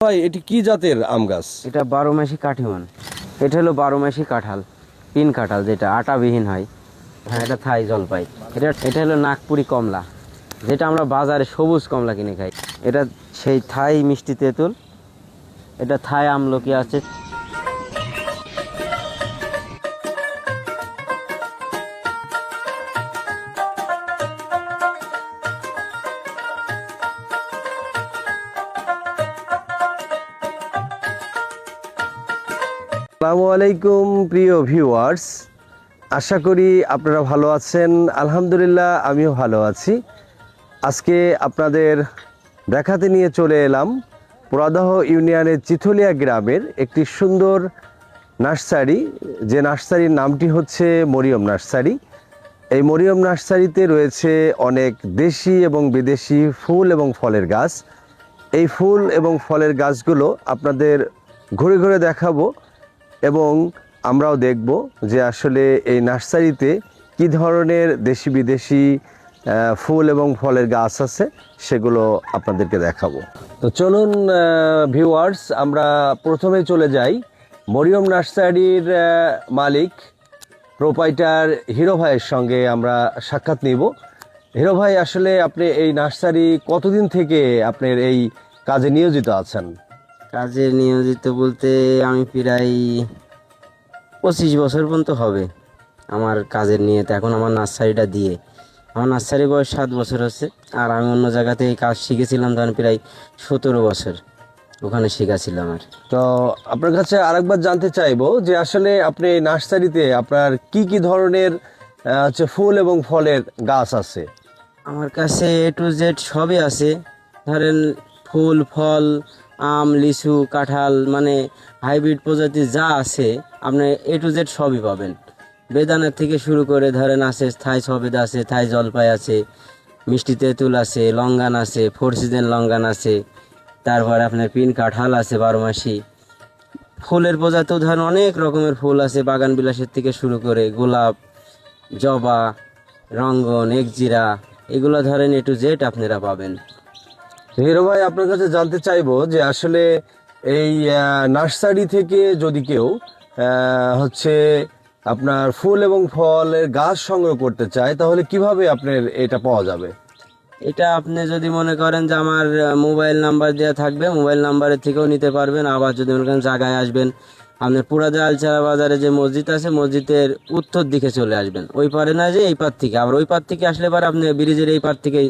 ভাই এটি কি জাতের আম গাছ? এটা 12 মাসি কাঠিমন। এটা হলো 12 মাসি কাঁঠাল, পিন কাঁঠাল যেটা আটাবিহীন হয়। হ্যাঁ, এটা থাই জলপাই। এটা হলো নাগপুরি কমলা, যেটা আমরা বাজারে সবুজ কমলা কিনে খাই। এটা সেই থাই মিষ্টি তেঁতুল। এটা থাই আমলকি আছে। আসসালামু আলাইকুম প্রিয় ভিউয়ার্স, আশা করি আপনারা ভালো আছেন। আলহামদুলিল্লাহ আমিও ভালো আছি। আজকে আপনাদের দেখাতে নিয়ে চলে এলাম পোড়াদহ ইউনিয়নের চিথলিয়া গ্রামের একটি সুন্দর নার্সারি, যে নার্সারির নামটি হচ্ছে মরিয়ম নার্সারি। এই মরিয়ম নার্সারিতে রয়েছে অনেক দেশি এবং বিদেশি ফুল এবং ফলের গাছ। এই ফুল এবং ফলের গাছগুলো আপনাদের ঘুরে ঘুরে দেখাবো এবং আমরাও দেখব যে আসলে এই নার্সারিতে কি ধরনের দেশি বিদেশি ফুল এবং ফলের গাছ আছে, সেগুলো আপনাদেরকে দেখাবো। তো চলুন ভিউয়ার্স, আমরা প্রথমে চলে যাই মরিয়ম নার্সারির মালিক প্রোপাইটার হিরো ভাইয়ের সঙ্গে আমরা সাক্ষাৎ নিব। হিরো ভাই, আসলে আপনি এই নার্সারি কতদিন থেকে আপনার এই কাজে নিয়োজিত আছেন? কাজে নিয়োজিত বলতে আমি প্রায় 25 বছর পর্যন্ত হবে আমার কাজের নিয়েতে। এখন আমার নার্সারিটা দিয়ে আমার নার্সারি বয়স 7 বছর হচ্ছে। আর আমি অন্য জায়গাতে এই কাজ শিখেছিলাম তখন প্রায় 17 বছর ওখানে শেখাছিলাম। আর তো আপনার কাছে আরেকবার জানতে চাইবো যে আসলে আপনি এই নার্সারিতে আপনার কি কি ধরনের হচ্ছে ফুল এবং ফলের গাছ আছে? আমার কাছে A to Z সবই আছে। ধরেন ফুল ফল, আম, লিচু, কাঁঠাল, মানে হাইব্রিড প্রজাতি যা আছে আপনি A to Z সবই পাবেন। বেদানার থেকে শুরু করে ধরেন আছে থাই সবেদা আছে, থাই জলপাই আছে, মিষ্টি তেঁতুল আছে, লঙ্গান আছে, 4 সিজন লঙ্গান আছে, তারপর আপনার পিন কাঁঠাল আছে 12 মাসি। ফুলের প্রজাতিও ধরেন অনেক রকমের ফুল আছে, বাগান বিলাসের থেকে শুরু করে গোলাপ, জবা, রঙ্গন, একজিরা, এগুলো ধরেন A to Z আপনারা পাবেন। হিরো ভাই, আপনার কাছে জানতে চাইবো যে আসলে এই নার্সারি থেকে যদি কেউ হচ্ছে আপনার ফুল এবং ফলের গাছ সংগ্রহ করতে চায়, তাহলে কিভাবে আপনার এটা পাওয়া যাবে? এটা আপনি যদি মনে করেন যে আমার মোবাইল নাম্বার দেওয়া থাকবে, মোবাইল নাম্বারের থেকেও নিতে পারবেন। আবার যদি মনে করেন জায়গায় আসবেন, আপনার পুরাদা আলচারা বাজারে যে মসজিদ আছে, মসজিদের উত্তর দিকে চলে আসবেন। ওই পারে না যে এই পার থেকে, আবার ওই পার থেকে আসলে পরে আপনি ব্রিজের এই পার থেকে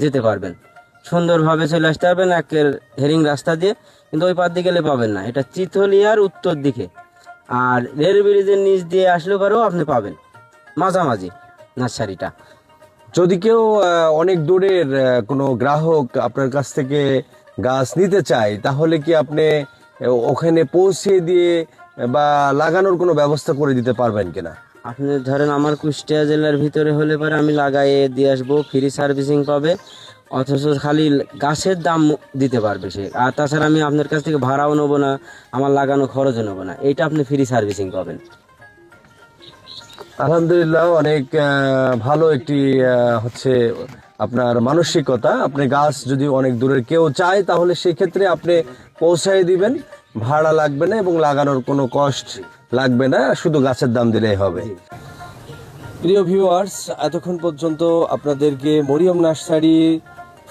যেতে পারবেন। সুন্দরভাবে চলে আসতে পারবেন একের হেরিং রাস্তা দিয়ে, কিন্তু ওই পার দিকে গেলে পাবেন না। এটা চিথলিয়ার উত্তর দিকে। আর রেল ব্রিজের নিচ দিয়ে আসলে পরেও আপনি পাবেন মাঝামাঝি নার্সারিটা। যদি কেউ অনেক দূরের কোনো গ্রাহক আপনার কাছ থেকে গাছ নিতে চায়, তাহলে কি আপনি ওখানে পৌঁছে দিয়ে বা লাগানোর কোনো ব্যবস্থা করে দিতে পারবেন কিনা? আপনি ধরেন আমার কুষ্টিয়া জেলার ভিতরে হলে পরে আমি লাগাইয়ে দিয়ে আসবো, ফ্রি সার্ভিসিং পাবে, অথচ খালি গাছের দাম দিতে পারবে সে। আর তাছাড়া আমি আপনার কাছ থেকে ভাড়াও নেবো না, আমার লাগানো খরচও নেবো না। এইটা আপনি ফ্রি সার্ভিসিং পাবেন। আলহামদুলিল্লাহ, অনেক ভালো একটি হচ্ছে আপনার মানসিকতা। আপনি গাছ যদি অনেক দূরের কেউ চায়, তাহলে সেই ক্ষেত্রে আপনি পৌঁছায় দিবেন, ভাড়া লাগবে না এবং লাগানোর কোনো কষ্ট লাগবে না, শুধু গাছের দাম দিলেই হবে। প্রিয় ভিউয়ার্স, এতক্ষণ পর্যন্ত আপনাদেরকে মরিয়ম নার্সারি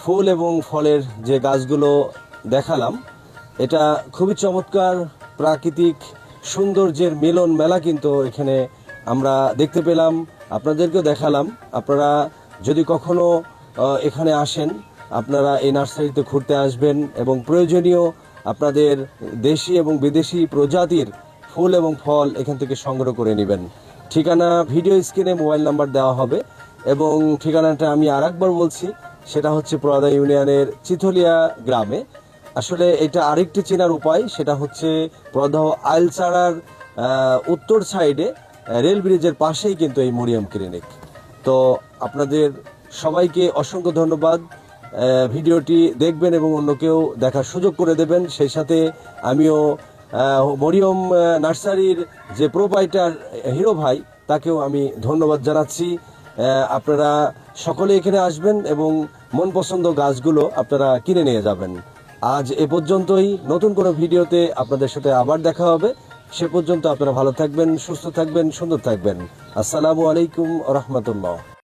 ফুল এবং ফলের যে গাছগুলো দেখালাম, এটা খুবই চমৎকার প্রাকৃতিক সৌন্দর্যের মিলন মেলা কিন্তু এখানে আমরা দেখতে পেলাম, আপনাদেরকেও দেখালাম। আপনারা যদি কখনো এখানে আসেন, আপনারা এই নার্সারিতে ঘুরতে আসবেন এবং প্রয়োজনীয় আপনাদের দেশি এবং বিদেশি প্রজাতির ফুল এবং ফল এখান থেকে সংগ্রহ করে নেবেন। ঠিকানা ভিডিও স্ক্রিনে মোবাইল নাম্বার দেওয়া হবে এবং ঠিকানাটা আমি আরেকবার বলছি, সেটা হচ্ছে পোড়াদা ইউনিয়নের চিথলিয়া গ্রামে। আসলে এটা আরেকটি চেনার উপায়, সেটা হচ্ছে পোড়াদহ আইলচাড়ার উত্তর সাইডে রেল ব্রিজের পাশেই কিন্তু এই মরিয়ম ক্লিনিক। তো আপনাদের সবাইকে অসংখ্য ধন্যবাদ। ভিডিওটি দেখবেন এবং অন্যকেও দেখার সুযোগ করে দেবেন। সেই সাথে আমিও মরিয়ম নার্সারির যে প্রোপাইটার হিরো ভাই, তাকেও আমি ধন্যবাদ জানাচ্ছি। আপনারা সকলে এখানে আসবেন এবং মন পছন্দ গাছগুলো আপনারা কিনে নিয়ে যাবেন। আজ এ পর্যন্তই। নতুন কোনো ভিডিওতে আপনাদের সাথে আবার দেখা হবে। সে পর্যন্ত আপনারা ভালো থাকবেন, সুস্থ থাকবেন, সুন্দর থাকবেন। আসসালামু আলাইকুম রহমতুল্লাহ।